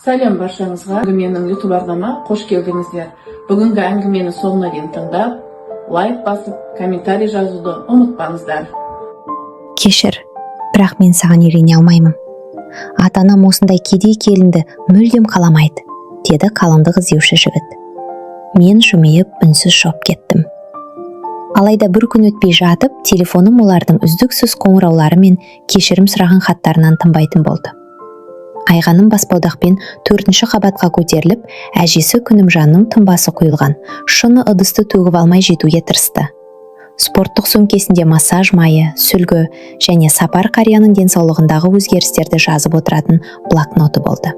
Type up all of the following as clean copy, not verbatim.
Сәлем баршаңызға. Менің YouTube арнама қош келдіңіздер. Бүгінгі әңгімені соңына дейін тыңдап, лайк басып, комментарий жазуды ұмытпаңыздар. Кешір, бірақ мен саған үйрене алмаймын. Ата-анам осындай кедей келінді мүлдем қаламайды, деді қалыңдық іздеуші жігіт. Мен жымиып үнсіз шығып кеттім. Алайда бір күн өтпей жатып, телефоным олардың үздіксіз қоңыраулары мен кешірім сұраған хаттарынан тынбайтын болды. Айғаным баспалдақпен 4-ші қабатқа көтеріліп, әжесі Күнімжанның тынбасы құйылған шыны ыдысты төгіп алмай жетуге тырысты. Спорттық сөмкесінде массаж майы, сүлгі және Сапар қарияның денсаулығындағы өзгерістерді жазып отыратын блокноты болды.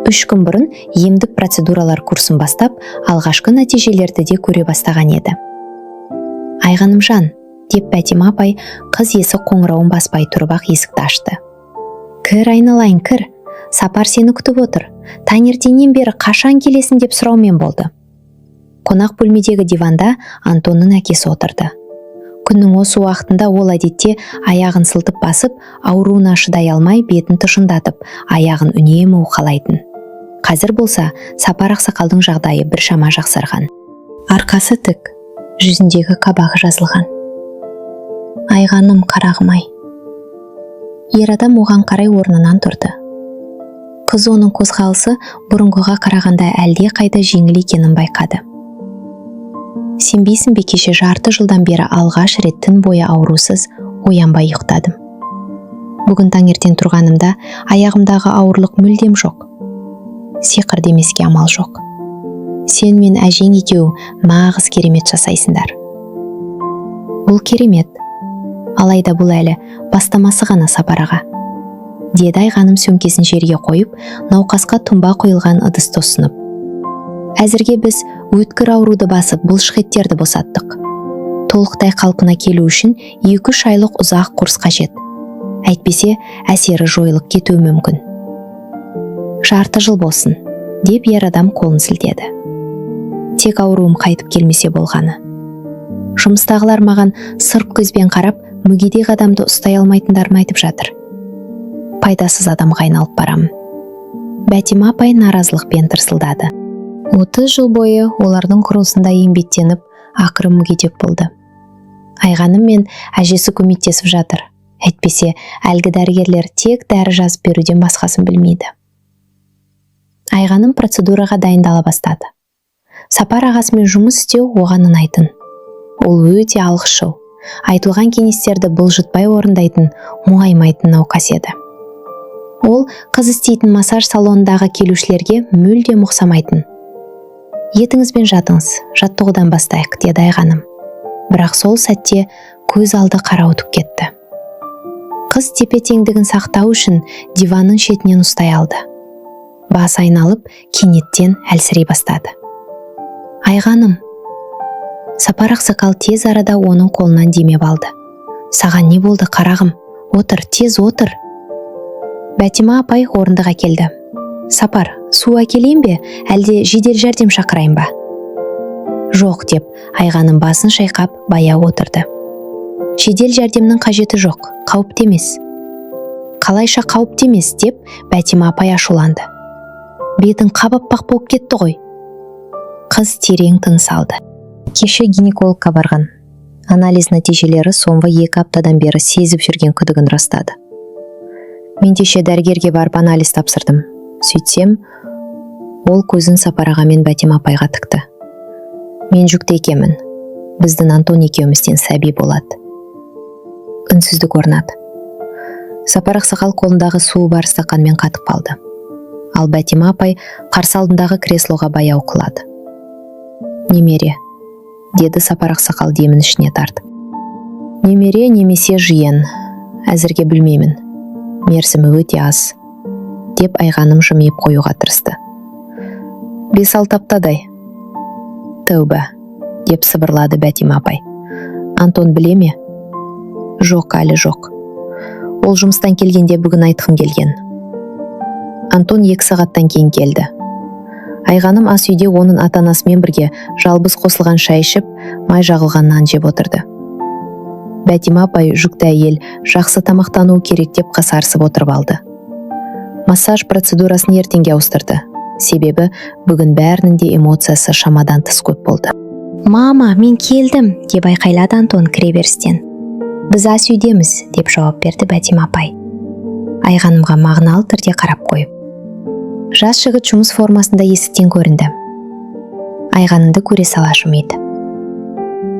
3 күн бұрын емдік процедуралар курсын бастап, алғашқы нәтижелерді де көре бастаған еді. Айғанымжан, деп Бәтима апай қыз есік қоңырауын баспай тұрып ақ есікті ашты. Кір айналайын, кір. Сапар сені күтіп отыр. Таңертеңнен бері қашан келесің деп сұраумен болды. Қонақ бөлмедегі диванда Антонның әкесі отырды. Күннің осы уақытында ол әдетте аяғын сылтып басып, ауруына шыдай алмай бетін тұшындатып, аяғын үнемі уқалайтын. Қазір болса, Сапар ақсақалдың жағдайы біршама жақсарған. Арқасы тік, жүзіндегі қабағы жазылған. Айғаным, қарағым-ай. Ер адам оған қарай орнынан тұрды. Қыз оның қозғалысы бұрынғыға қарағанда әлде қайда жеңіл екенін байқады. Сенбейсің бе, кеше жарты жылдан бері алғаш рет түн бойы аурусыз оянбай ұйықтадым. Бүгін таңертең тұрғанымда аяғымдағы ауырлық мүлдем жоқ. Сиқыр демеске амал жоқ. Сен мен әжең екеуің нағыз керемет жасайсыңдар. Бұл керемет. Алайда бұл әлі бастамасы ғана, Сапар аға. Деді Айғаным сөмкесін жерге қойып, науқасқа тұнба құйылған ыдысты ұсынып. Әзірге біз өткір ауруды басып, бұлшық еттерді босаттық. Толықтай қалпына келу үшін 2-3 айлық ұзақ курс қажет. Әйтпесе, әсері жойылып кетуі мүмкін. Жарты жыл болсын, деп ер адам қолын сілтеді. Тек ауруым қайтып келмесе болғаны. Жұмыстағылар маған сырт көзбен қарап, мүгедек адамды ұстай алмайтындарын айтып жатыр. Пайдасыз адамға айналып барамын. Бәтима апай наразылықпен тырсылдады. 30 жыл бойы олардың құрылысында еңбектеніп, ақыры мүгедек болды. Айғаным мен әжесі көмектесіп жатыр. Әйтпесе, әлгі дәрігерлер тек дәрі жазып беруден басқасын білмейді. Айғаным процедураға дайындала бастады. Сапар ағасымен жұмыс істеу оған ұнайтын. Ол өте алғышыл. Айтылған кеңестерді бұлжытпай орындайтын, мұңаймайтын науқас еді. Ол қыз істейтін массаж салонындағы келушілерге мүлдем ұқсамайтын. Етіңізбен жатыңыз, жаттығудан бастайық, деді Айғаным. Бірақ сол сәтте көз алды қарауытып кетті. Қыз тепе-теңдігін сақтау үшін диванның шетінен ұстай алды. Бас айналып, кенеттен әлсірей бастады. Айғаным. Сапар ақсақал тез арада оның қолынан демеп алды. Саған не болды, қарағым? Отыр, тез отыр. Бәтима апай орындыға келді. Сапар, су әкелейін бе, әлде жедел жәрдем шақырайын ба? Жоқ, деп Айғаным басын шайқап баяу отырды. Жедел жәрдемнің қажеті жоқ, қауіпті емес. Қалайша қауіпті емес, деп Бәтима апай ашуланды. Бетің қап-аппақ болып кетті ғой. Қыз терең тыныс алды. Кеше гинекологқа барған. Анализ нәтижелері соңғы 2 аптадан бері сезіп жүрген күдігін растады. Мен кеше дәрігерге барып анализ тапсырдым. Сөйтсем, ол көзін Сапар аға мен Бәтима апайға тікті. Мен жүкті екенмін. Біздің Антон екеумізден сәби болады. Үнсіздік орнады. Сапар ақсақал қолындағы суы бар стақанмен қатып қалды. Ал Бәтима апай қарсы алдындағы креслоға баяу құлады. Немере, деді Сапар ақсақал демін ішіне тартып. Немере немесе жиен, әзірге білмеймін. Мерзімі өте аз, деп Айғаным жымиып қоюға тырысты. 5-6 аптадай. Тәуба, деп сыбырлады Бәтима апай. Антон біле ме? Жоқ, әлі жоқ. Ол жұмыстан келгенде бүгін айтқым келген. Антон 2 сағаттан кейін келді. Айғаным ас үйде оның ата-анасымен бірге жалбыз қосылған шай ішіп, май жағылған нан жеп отырды. Бәтима апай жүкті әйел жақсы тамақтануы керек деп қасарысып отырып алды. Массаж процедурасын ертеңге ауыстырды. Себебі бүгін бәрінің де эмоциясы шамадан тыс көп болды. «Мама, мен келдім!» деп айқайлады Антон кіреберістен. «Біз ас үйдеміз», деп жауап берді Бәтима апай. Айғанымға мағыналы түрде қарап қойып. Жас жігіт жұмыс формасында есіктен көрінді. Айғанымды көре сала жымиды.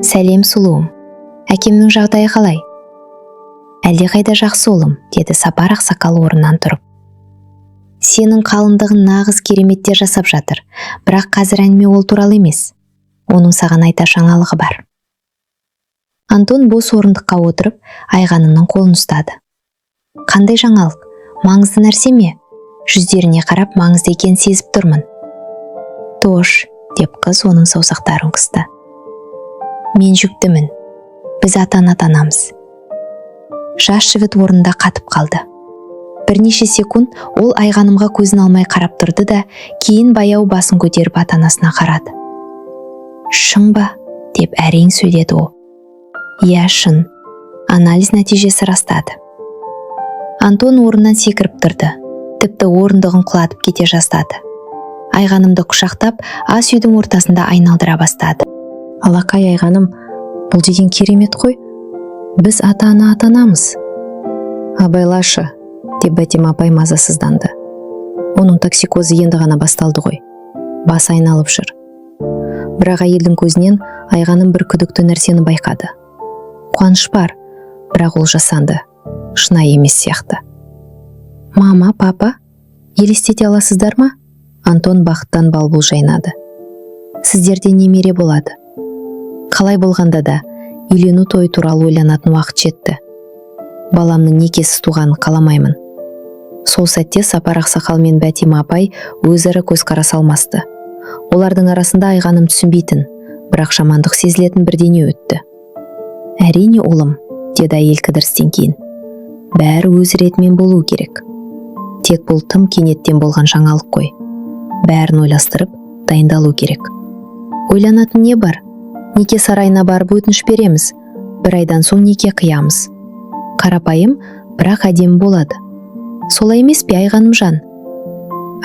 «Сәлем сұлуым, әкемнің жағдайы қалай?» «Әлде қайда жақсы ұлым», деді Сапар ақсақал орнынан тұрып. «Сенің қалыңдығын нағыз кереметтер жасап жатыр, бірақ қазір әңгіме ол туралы емес. Оның саған айта жаңалығы бар». Антон бос орындыққа отырып, Айғанымның қолын ұстады. «Қандай жаңалық? Маңызды нәрсе ме?» Жүздеріне қарап маңызды екенін сезіп тұрмын. «Тош», деп қыз оның саусақтарын қысты. «Мен жүктімін. Біз атанамыз». Жас жігіт орнында қатып қалды. Бірнеше секунд ол Айғанымға көзін алмай қарап тұрды да, кейін баяу басын көтеріп ата-анасына қарады. «Шын ба?» деп әрең сөйледі ол. «Иә, шын. Анализ нәтижесі растады». Антон орнынан секіріп тұрды. Тіпті орындығын құлатып кете жаздады. Айғанымды құшақтап, ас үйдің ортасында айналдыра бастады. «Алақай Айғаным, бұл деген керемет қой. Біз ата-ана атанамыз». «Абайлашы», деп Бәтима апай мазасызданды. «Оның токсикозы енді ғана басталды ғой. Бас айналып жүр». Бірақ әйелдің көзінен Айғаным бір күдікті нәрсені байқады. Қуаныш бар, бірақ ол жасанды, шынайы емес сияқты. «Мама, папа, елестете аласыздар ма?» Антон бақыттан балбұл жайнады. «Сіздерде немере болады. Қалай болғанда да үйлену тойы туралы ойланатын уақыт жетті. Баламның некесіз туғанын қаламаймын». Сол сәтте Сапар ақсақал мен Бәтима апай өзара көзқарас алмасты. Олардың арасында Айғаным түсінбейтін, бірақ жамандық сезілетін бірдеңе өтті. «Әрине ұлым», деді әйел кідірістен кейін. «Бәрі өз ретімен болу керек. Тек бұл тым кенеттен болған жаңалық қой. Бәрін ойластырып, дайындалу керек. Ойланатын не бар? Неке сарайына барып өтініш береміз. Бір айдан соң неке қиямыз. Қарапайым, бірақ әдемі болады. Солай емес пе, Айғаным жан?»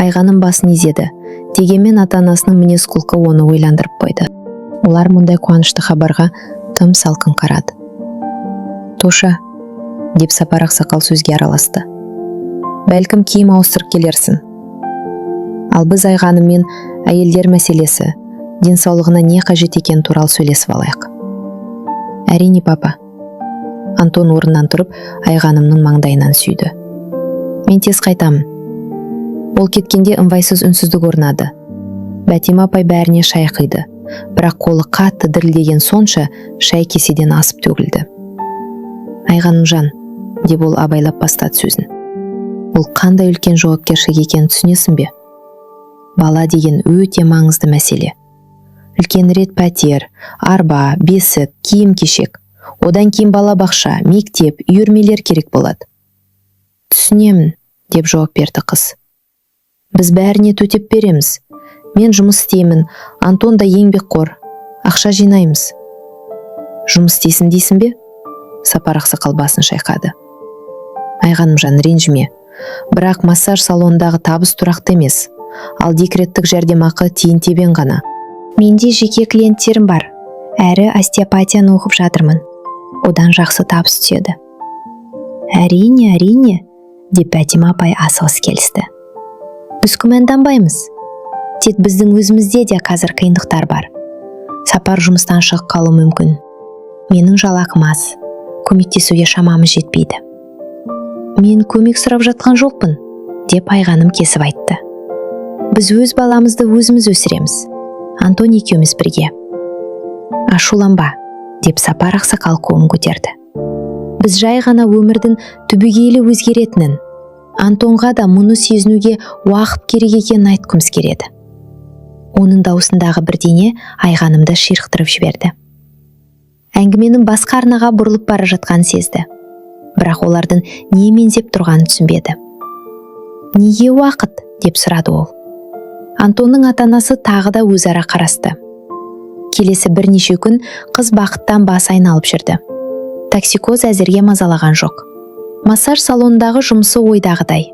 Айғаным басын изеді. Дегенмен ата-анасының мінез-құлқы оны ойландырып қойды. Олар мұндай қуанышты хабарға тым салқын қарады. «Тоша», деп Сапар ақсақал сөзге араласты. «Бәлкім киім ауыстырып келерсің. Ал біз Айғаныммен әйелдер мәселесі, денсаулығына не қажет екен туралы сөйлесіп алайық». «Әрине, папа». Антон орнынан тұрып, Айғанымның маңдайынан сүйді. «Мен тез қайтамын». Ол кеткенде ыңғайсыз үнсіздік орнады. Бәтима апай бәріне шай құйды, бірақ қолы қатты дірілдеген сонша шай кеседен асып төгілді. «Айғаным жан», деп ол абайлап бастады сөзін. «Бұл қандай үлкен жауапкершілік екенін түсінесің бе? Бала деген өте маңызды мәселе. Үлкен рет пәтер, арба, бесік, киім-кешек, одан кейін бала бақша, мектеп, үйірмелер керек болады». «Түсінемін», деп жауап берді қыз. «Біз бәріне төтеп береміз. Мен жұмыс істеймін, Антон да еңбекқор, ақша жинаймыз». «Жұмыс істейсің дейсің бе?» Сапар ақсақал басын шайқады. «Айғаным жан, ренжіме. Бірақ массаж салонындағы табыс тұрақты емес, ал декреттік жәрдемақы тиын-тебен ғана». «Менде жеке клиенттерім бар. Әрі остеопатияны оқып жатырмын. Одан жақсы табыс түседі». Әрине, деп Бәтима апай асығыс келісті. «Біз күмәнданбаймыз. Тек біздің өзімізде де қазір қиындықтар бар. Сапар жұмыстан шығып қалуы мүмкін. Менің жалақым аз. Көмектесуге шамамыз жетпейді». «Мен көмек сұрап жатқан жоқпын», деп Айғаным кесіп айтты. «Біз өз баламызды өзіміз өсіреміз. Антон екеуміз бірге». «Ашуланба», деп Сапар ақсақал қолын көтерді. «Біз жай ғана өмірдің түбегейлі өзгеретінін, Антонға да мұны сезінуге уақыт керек екенін айтқымыз келеді». Оның даусындағы бірдеңе Айғанымды ширықтырып жіберді. Әңгіменің басқа арнаға бұрылып бара жатқанын сезді. Бірақ олардың не меңзеп тұрғанын түсінбеді. «Неге уақыт?» деп сұрады ол. Антонның ата-анасы тағы да өзара қарасты. Келесі бірнеше күн қыз бақыттан бас айналып жүрді. Токсикоз әзірге мазалаған жоқ. Массаж салонындағы жұмысы ойдағыдай.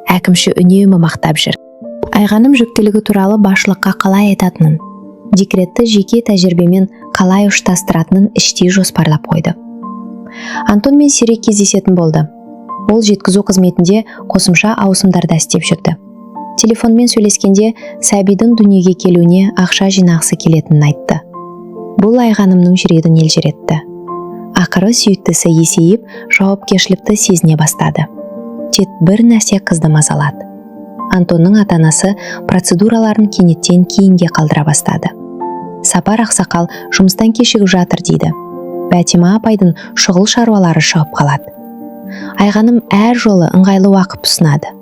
әкімші үнемі мақтап жүр. Айғаным жүктілігі туралы басшылыққа қалай айтатынын, декретті жеке тәжірибемен қалай ұштастыратынын іштей жоспарлап қойды. Антонмен сирек кездесетін болды. Ол жеткізу қызметінде қосымша ауысымдарда істеп жүрді. Телефонмен сөйлескенде сәбидің дүниеге келуіне ақша жинағысы келетінін айтты. Бұл Айғанымның жүрегін елжіретті. Ақыры сүйіктісі есейіп, жауапкершілікті сезіне бастады. Тек бір нәрсе қызды мазалады. Антонның ата-анасы процедураларын кенеттен кейінге қалдыра бастады. Сапар ақсақал жұмыстан кешігіп жатыр дейді. Бәтима апайдың шұғыл шаруалары шығып қалады. Айғаным әр жолы ыңғайлы уақыт ұсынады.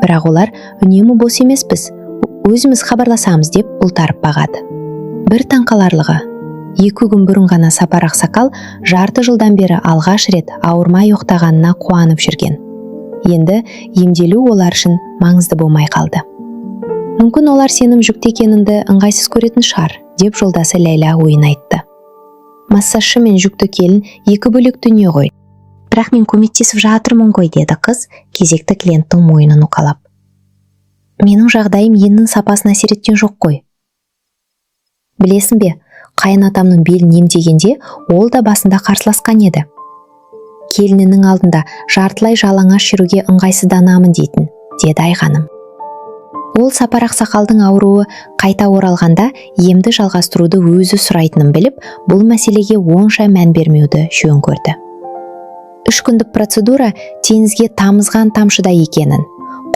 Бірақ олар үнемі бос емеспіз, өзіміз хабарласамыз деп бұлтарып бағады. Бір таңқаларлығы, 2 күн бұрын ғана Сапар ақсақал жарты жылдан бері алғаш рет ауырмай ұйықтағанына қуанып жүрген. Енді емделу олар үшін маңызды болмай қалды. Мүмкін олар сенің жүкті екеніңді ыңғайсыз көретін шығар, деп жолдасы Ләйла ойын айтты. Массажшы мен жүкті келін 2 бөлек дүние ғой. Бірақ мен көмектесіп жатырмын ғой, деді қыз кезекті клиенттің мойнын уқалап. Менің жағдайым еннің сапасына әсер еткен жоқ қой. Білесің бе, қайын атамның белін емдегенде ол да басында қарсыласқан еді. Келінінің алдында жартылай жалаңаш жүруге ыңғайсызданамын дейтін, деді Айғаным. Ол Сапар ақсақалдың ауруы қайта оралғанда емді жалғастыруды өзі сұрайтынын біліп, бұл мәселеге онша мән бермеуді жөн көрді. 3 күндік процедура теңізге тамызған тамшыда екенін,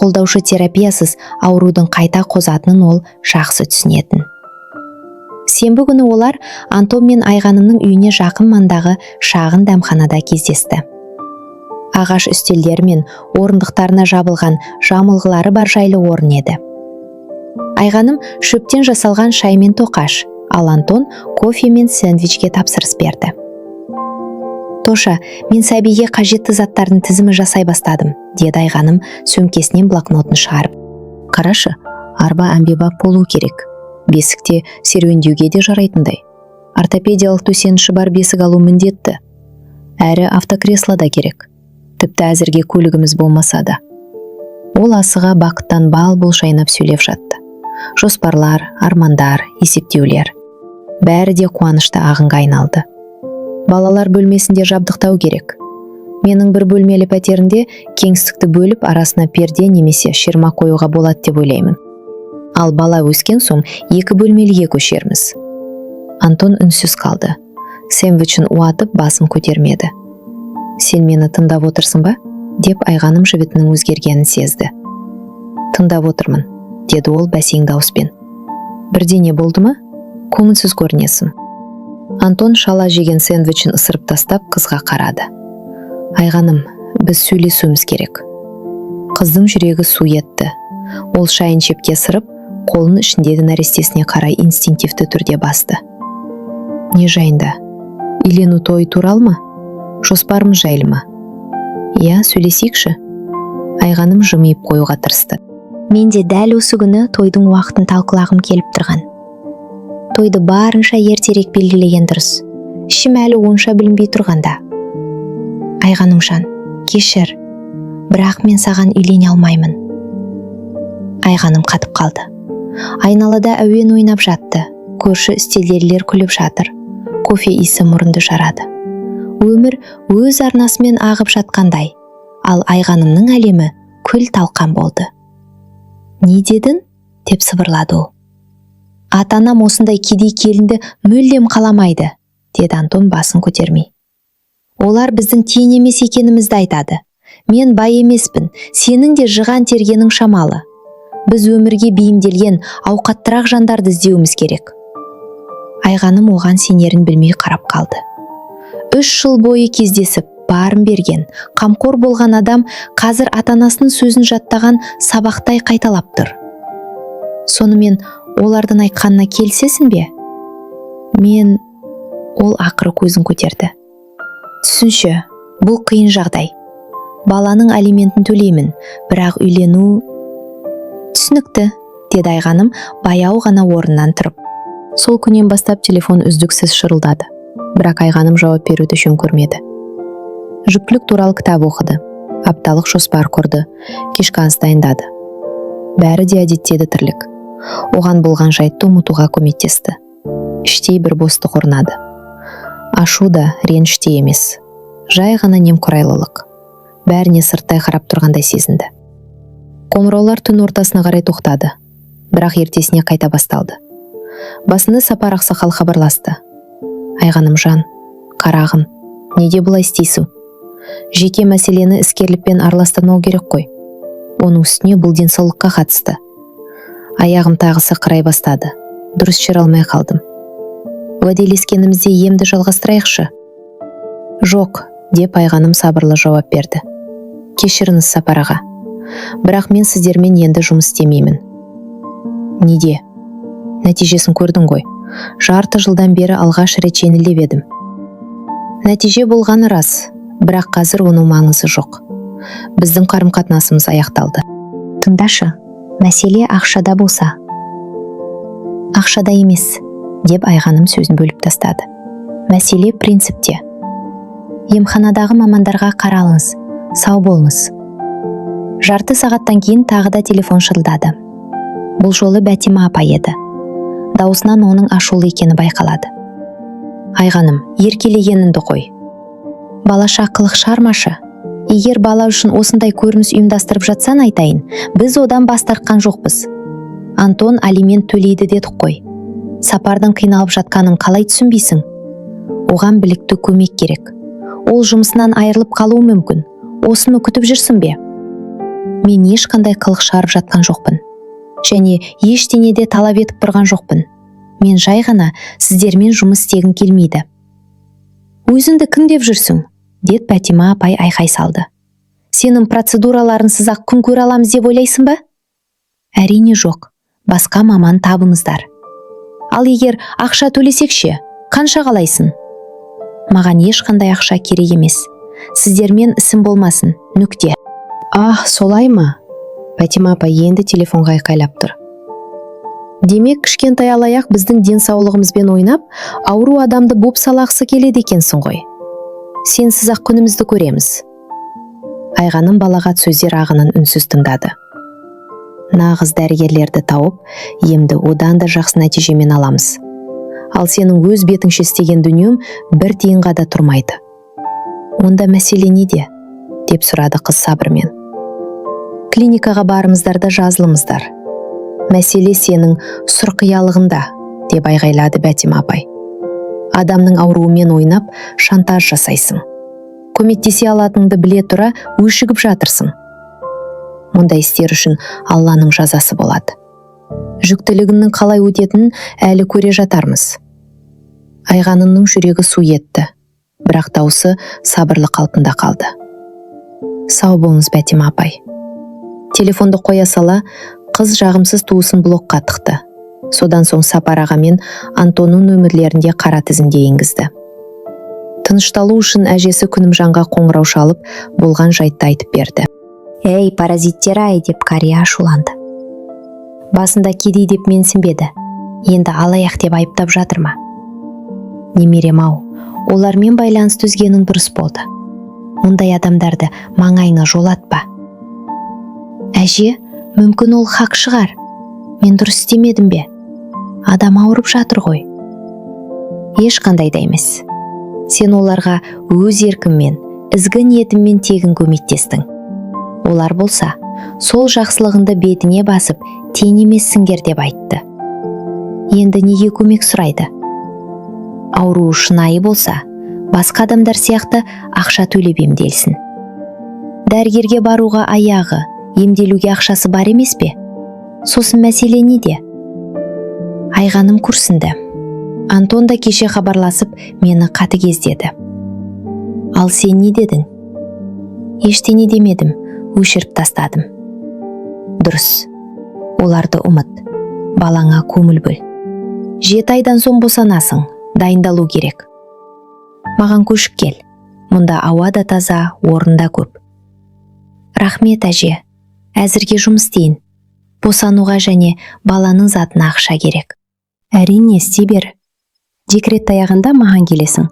қолдаушы терапиясыз аурудың қайта қозатынын ол жақсы түсінетін. Сенбі күні олар Антон мен Айғанымның үйіне жақын маңдағы шағын дәмханада кездесті. Ағаш үстелдері мен орындықтарына жабылған жамылғылары бар жайлы орын еді. Айғаным шөптен жасалған шай мен тоқаш, ал Антон кофе мен сэндвичке тапсырыс берді. Тоша, мен сәбиге қажетті заттардың тізімі жасай бастадым, деді Айғаным сөмкесінен блокнотын шығарып. Қарашы, арба әмбебап болу керек. Бесікте серуендеуге де жарайтындай. Ортопедиялық төсеніші бар бесік алу міндетті. Әрі автокресло да керек. Тіпті әзірге көлігіміз болмаса да. Ол асыға бақыттан бал-бұл шайнап сөйлеп жатты. Жоспарлар, армандар, есептеулер. Бәрі де қуанышты ағынға айналды. Балалар бөлмесінде жабдықтау керек. Менің бір бөлмелі пәтерінде кеңістікті бөліп арасына перде немесе ширма қоюға болады деп ойлаймын. Ал бала өскен соң 2 бөлмеліге көшерміз. Антон үнсіз қалды. Сэндвичін уатып басын көтермеді. Сен мені тыңдап отырсың ба? Деп Айғаным жігітінің өзгергенін сезді. Тыңдап отырмын, деді ол бәсең дауыспен. Бірдеңе болды ма? Көңілсіз көрінесің. Антон шала жеген сэндвичін ысырып тастап қызға қарады. Айғаным, біз сөйлесуіміз керек. Қыздың жүрегі су етті. Ол шайын шепке сырып, қолын ішіндегі нәрестесіне қарай инстинктивті түрде басты. Не жайында? Үйлену той туралы ма? Жоспарымыз жайлы ма? Я, сөйлесейікші? Айғаным жымиып қоюға тырысты. Мен де дәл осы күні тойдың уақытын талқылағым келіп тұрған. Тойды барынша ертерек белгілеген дұрыс. Ішім әлі онша білінбей тұрғанда. Айғанымжан, кешір, бірақ мен саған үйлене алмаймын. Айғаным қатып қалды. Айналада әуен ойнап жатты. Көрші үстелдегілер күліп жатыр. Кофе иісі мұрынды жарады. Өмір өз арнасымен ағып жатқандай, ал Айғанымның әлемі күл талқан болды. Не дедің? Деп сыбырлады ол. Ата-анам осындай кедей келінді мүлдем қаламайды, деді Антон басын көтермей. Олар біздің тең емес екенімізді айтады. Мен бай емеспін, сенің де жыған тергенің шамалы. Біз өмірге бейімделген ауқаттырақ жандарды іздеуіміз керек. Айғаным оған сенерін білмей қарап қалды. 3 жыл бойы кездесіп, барын берген, қамқор болған адам қазір ата-анасының сөзін жаттаған сабақтай қайталап тұр. Сонымен олардың айтқанына келсесің бе? Мен... Ол ақыры көзін көтерді. Түсінші, бұл қиын жағдай. Баланың алиментін төлеймін, бірақ үйлену... Түсінікті, деді Айғаным баяу ғана орнынан тұрып. Сол күннен бастап телефон үздіксіз шырылдады. Бірақ Айғаным жауап беруді жөн көрмеді. Жүктілік туралы кітап оқыды. Апталық жоспар құрды, кешкі ас дайындады. Бәрі де әдеттегі тірлік. Оған болған жайтты ұмытуға көмектесті. Іштей бір бостық орнады. Ашу да, реніш те емес. Жай ғана немқұрайлылық. Бәріне сырттай қарап тұрғандай сезінді. Қоңыраулар түн ортасына қарай тоқтады. Бірақ ертесіне қайта басталды. Басында Сапар ақсақал хабарласты. Айғаным жан, қарағым, неде бұлай істейсің? Жеке мәселені іскерлікпен араластырмау керек қой. Оның үстіне бұл денсаулыққа қатысты. Аяғым тағы сықырай бастады. Дұрыс жүре алмай қалдым. Уәделескенімізде емді жалғастырайықшы? Жоқ, деп Айғаным сабырлы жауап берді. Кешіріңіз Сапар аға. Бірақ мен сіздермен енді жұмыс істемеймін. Неде? Нәтижесін көрдің ғой. Жарты жылдан бері алғаш рет жеңілдеп едім. Нәтиже болғаны рас, бірақ қазір оның маңызы жоқ. Біздің қарым-қатынасымыз аяқталды. Тыңдашы, мәселе ақшада болса. Ақшада емес, деп Айғаным сөзін бөліп тастады. Мәселе принципте. Емханадағы мамандарға қаралыңыз, сау болыңыз. Жарты сағаттан кейін тағы да телефон шылдады. Бұл жолы Бәтима апа еді. Даусынан оның ашулы екені байқалады. Айғаным, еркелегеніңді қой. Балаша қылық шармашы. Егер бала үшін осындай көрініс ұйымдастырып жатсан айтайын, біз одан бас тартқан жоқпыз. Антон алимент төлейді дедік қой. Сапардың қиналып жатқанын қалай түсінбейсің? Оған білікті көмек керек. Ол жұмысынан айырылып қалуы мүмкін. Осыны күтіп жүрсің бе? Мен ешқандай қылық шығарып жатқан жоқпын. Және ештеңеде талап етіп тұрған жоқпын. Мен жай ғана сіздермен жұмыс істегім келмейді. Өзіңді кім деп жүрсің? Деп Бәтима апай айқай салды. Сенің процедураларынсыз ақ күн көре аламыз деп ойлайсың ба? Әрине жоқ. Басқа маман табыңыздар. Ал егер ақша төлесек ше, қанша қалайсың? Маған ешқандай ақша керек емес. Сіздермен ісім болмасын, нүкте. Солай ма? Бәтима апай енді телефонға айқайлап тұр. Демек, кішкентай алаяқ біздің денсаулығымызбен ойнап, ауру адамды боп салақсы келеді екенсің ғой. Сенсіз ақ күнімізді көреміз. Айғаным балағат сөздер ағынын үнсіз тыңдады. Нағыз дәрігерлерді тауып, емді одан да жақсы нәтижемен аламыз. Ал сенің өз бетіңше істеген дүнием бір тиынға да тұрмайды. Онда мәселе неде? Деп сұрады қыз сабырмен. Клиникаға барымыздар да жазылымыздар. Мәселе сенің сұрқиялығында, деп айғайлады Бәтима апай. Адамның ауруымен ойнап, шантаж жасайсың. Көмектесе алатыныңды біле тұра, өшігіп жатырсың. Мұндай істер үшін Алланың жазасы болады. Жүктілігінің қалай өтетінін әлі көре жатармыз. Айғанымның жүрегі су етті, бірақ даусы сабырлы қалпында қалды. Сау болыңыз Бәтима апай. Телефонды қоя сала, қыз жағымсыз туысын блокқа тықты. Содан соң Сапар аға мен Антонның нөмірлерінде қара тізімге енгізді. Тынышталу үшін әжесі Күнімжанға қоңырау шалып, болған жайтты айтып берді. Ей, паразиттер-ай, деп қария ашуланды. Басында кедей деп менсінбеді. Енді алаяқ деп айыптап жатыр ма? Немерем-ау, олармен байланыс түзгенің дұрыс болды. Мұндай адамдарды маңайыңа жолатпа. Әже, мүмкін ол хақ шығар. Мен дұрыс істемедім бе? Адам ауырып жатыр ғой. Ешқандай да емес. Сен оларға өз еркіңмен, ізгі ниетіңмен тегін көмектестің. Олар болса, сол жақсылығыңды бетіне басып, тең емессіңдер деп айтты. Енді неге көмек сұрайды? Ауруы шынайы болса, басқа адамдар сияқты ақша төлеп емделсін. Дәрігерге баруға аяғы, емделуге ақшасы бар емес пе? Сосын мәселе неде? Айғаным күрсінді. Антон да кеше хабарласып, мені қатыгездеді. Ал сен не дедің? Ештеңе демедім, өшіріп тастадым. Дұрыс. Оларды ұмыт. Балаңа көңіл бөл. 7 айдан соң босанасың, дайындалу керек. Маған көшіп кел. Мұнда ауа да таза, орын да көп. Рахмет әже. Әзірге жұмыс істейін. Босануға және баланың затына ақша керек. Әрине, істей бер. Декрет аяғында маған келесің.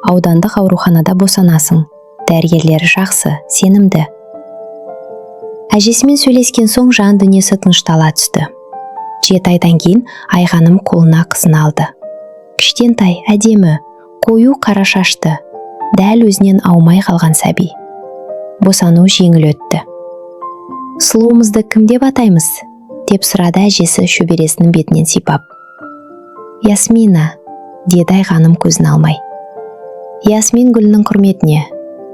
Аудандық ауруханада босанасың. Дәрігерлері жақсы, сенімді. Әжесімен сөйлескен соң жан дүниесі тыныштала түсті. 7 айдан кейін Айғаным қолына қызын алды. Кішкентай, әдемі, қою қара шашты, дәл өзінен аумай қалған сәби. Босану жеңіл өтті. Сұлуымызды кім деп атаймыз? Деп сұрады әжесі шөбересінің бетінен сипап. Ясмина, деді Айғаным көзін алмай. Ясмин гүлінің құрметіне,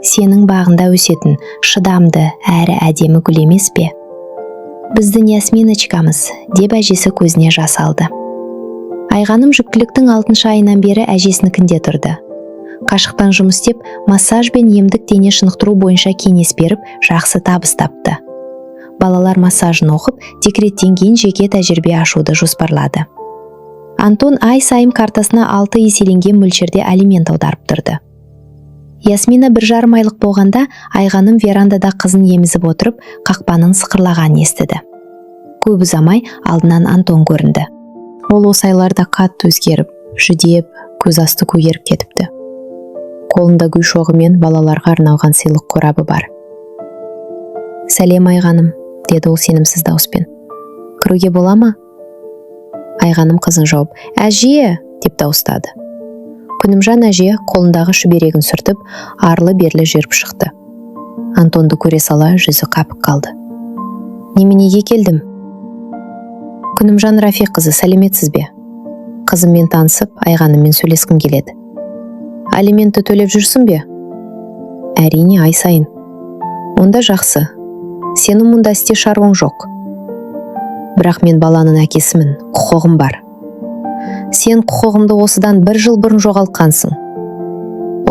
сенің бағында өсетін шыдамды әрі әдемі гүл емес пе? Біздің Ясминочкамыз, деп әжесі көзіне жас алды. Айғаным жүктіліктің 6 айынан бері әжесінікінде тұрды. Қашықтан жұмыс істеп, массаж бен емдік дене шынықтыру бойынша кеңес беріп, жақсы табыс тапты. Балалар массажын оқып, декреттен кейін жеке тәжірибе ашуды жоспарлады. Антон ай сайын картасына 6 еселенген мөлшерде алимент аударып тұрды. Ясмина 1,5 айлық болғанда Айғаным верандада қызын емізіп отырып, қақпаның сықырлағанын естіді. Көп ұзамай алдынан Антон көрінді. Ол осы айларда қатты өзгеріп, жүдеп, көз асты көгеріп кетіпті. Қолында гүл шоғымен балаларға арналған сыйлық қорабы бар. Сәлем Айғаным, деді ол сенімсіз дауыспен. Кіруге бола ма? Айғаным қызын жауып, әже, деп дауыстады. Күнімжан әже қолындағы шүберегін сүртіп, арлы-берлі жүріп шықты. Антонды көре сала жүзі қапық қалды. Неменеге келдім? Күнімжан Рафиқ қызы, сәлеметсіз бе? Қызыммен танысып, Айғаныммен сөйлескім келеді. Алиментті төлеп жүрсің бе? Әрине, ай сайын. Онда жақсы. Сенің мұнда істе шаруың жоқ. Бірақ мен баланың әкесімін, құқығым бар. Сен құқығымды осыдан 1 жыл бұрын жоғалтқансың.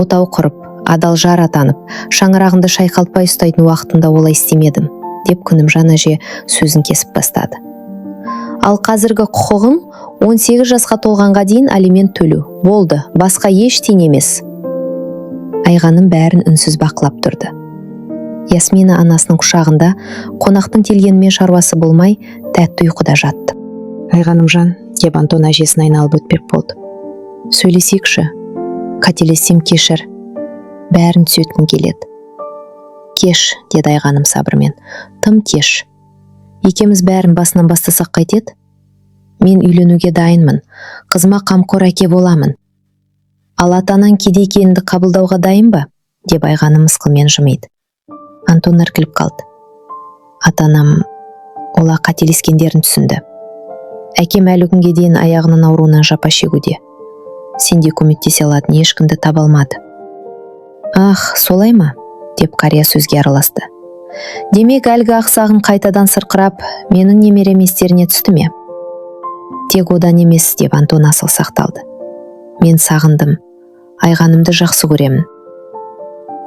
Отау құрып, адал жар атанып, шаңырағыңды шайқалтпай ұстайтын уақытында олай істемедім, деп Күнімжан әже сөзін кесіп бастады. Ал қазіргі құқығым 18 жасқа толғанға дейін алимент төлеу. Болды, басқа ештеңе емес. Айғаным бәрін үнсіз бақылап тұрды. Ясмина анасының құшағында қонақтың келгенімен шаруасы болмай, тәтті ұйқыда жатты. Айғанымжан, деп Антон әжесін айналып өтпек болды. Сөйлесекші, қателессем кешір, бәрін түзеткім келеді. Кеш, деді Айғаным сабырмен, тым кеш. Екеміз бәрін басынан бастасақ қайтеді? Мен үйленуге дайынмын, қызыма қамқор әке боламын. Ал атанан кедейкенді қабылдауға дайын ба? Деп Айғаным мысқылмен жымиды. Антон іркіліп қалды. Атанам, ола қателескендерін түсінді. Әкем әлі күнге дейін аяғының ауруынан жапа шегуде. Сенде көмектесе алатын ешкімді таба алмады. Ах, солай ма? Деп қария сөзге араласты. Демек әлгі ақсағын қайтадан сырқырап, менің немерем естеріне түсті ме? Тек одан емес, деп Антон асыл сақталды. Мен сағындым, Айғанымды жақсы көремін.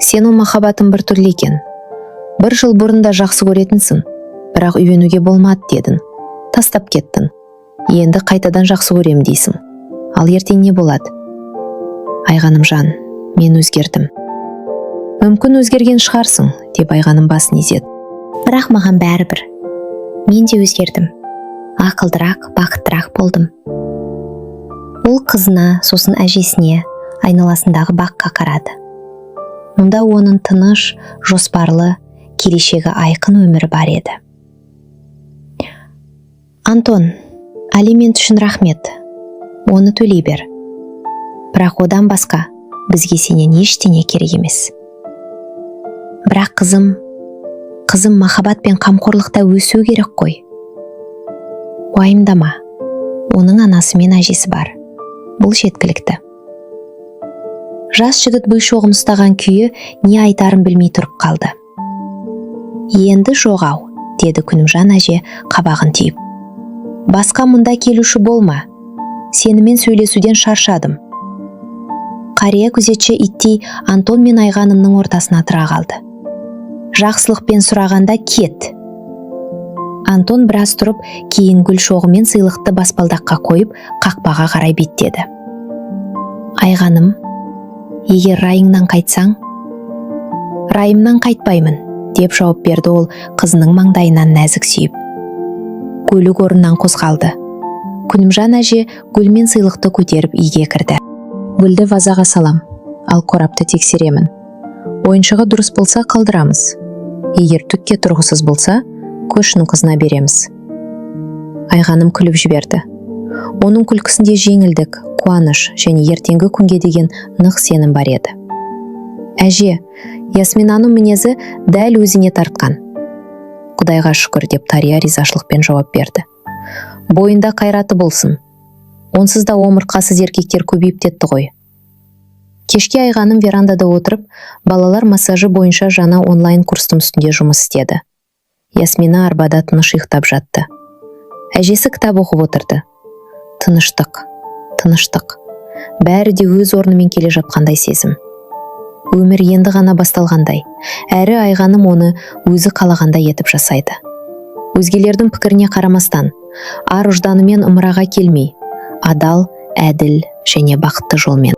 Сенің махаббатың бір түрлі екен. 1 жыл бұрын да жақсы көретінсің, бірақ үйленуге болмады дедің. Тастап кеттің. Енді қайтадан жақсы көрем дейсің. Ал ертең не болады? Айғанымжан, мен өзгердім. Мүмкін өзгерген шығарсың, деп Айғаным басын изеді. Бірақ маған бәрібір. Мен де өзгердім. Ақылдырақ, бақыттырақ болдым. Ол қызына, сосын әжесіне, айналасындағы баққа қарады. Мұнда оның тыныш, жоспарлы, келешегі айқын өмірі бар еді. Антон, алимент үшін рахмет. Оны төлей бер. Бірақ одан басқа бізге сенен ештеңе керек емес. Бірақ қызым махаббат пен қамқорлықта өсу керек қой. Уайымдама. Оның анасы мен әжесі бар. Бұл жеткілікті. Жас жігіт бұй шоғын ұстаған күйі не айтарын білмей тұрып қалды. Енді жоғау, деді Күнімжан әже қабағын түйіп. Басқа мұнда келуші болма. Сенімен сөйлесуден шаршадым. Қария күзетші иттей Антон мен Айғанымның ортасына тұра қалды. Жақсылықпен сұрағанда кет. Антон біраз тұрып, кейін гүл шоғымен сыйлықты баспалдаққа қойып, қақпаға қарай беттеді. Айғаным, егер райыңнан қайтсаң? Райымнан қайтпаймын, деп жауап берді ол қызының маңдайынан нәзік сүйіп. Көлік орнынан қозғалды. Күнімжан әже гүл мен сыйлықты көтеріп үйге кірді. Гүлді вазаға салам, ал қорапты тексеремін. Ойыншығы дұрыс болса қалдырамыз. Егер түкке тұрғысыз болса, көршінің қызына береміз. Айғаным күліп жіберді. Оның күлкісінде жеңілдік, қуаныш және ертеңгі күнге деген нық сенім бар еді. Әже, Ясминаның мінезі дәл өзіне тартқан. Құдайға шүкір, деп Тария ризашылықпен жауап берді. Бойында қайраты болсын. Онсыз да омыртқасыз еркектер көбейіп кетті ғой. Кешке Айғаным верандада отырып, балалар массажы бойынша жаңа онлайн курстың үстінде жұмыс істеді. Ясмина арбада тыныш ұйықтап жатты. Әжесі кітап оқып отырды. Тыныштық, тыныштық. Бәрі де өз орнымен келе жатқандай сезім. Өмір енді ғана басталғандай, әрі Айғаным оны өзі қалағандай етіп жасайды. Өзгелердің пікіріне қарамастан, ар-ұжданымен ымыраға келмей, адал, әділ және бақытты жолмен.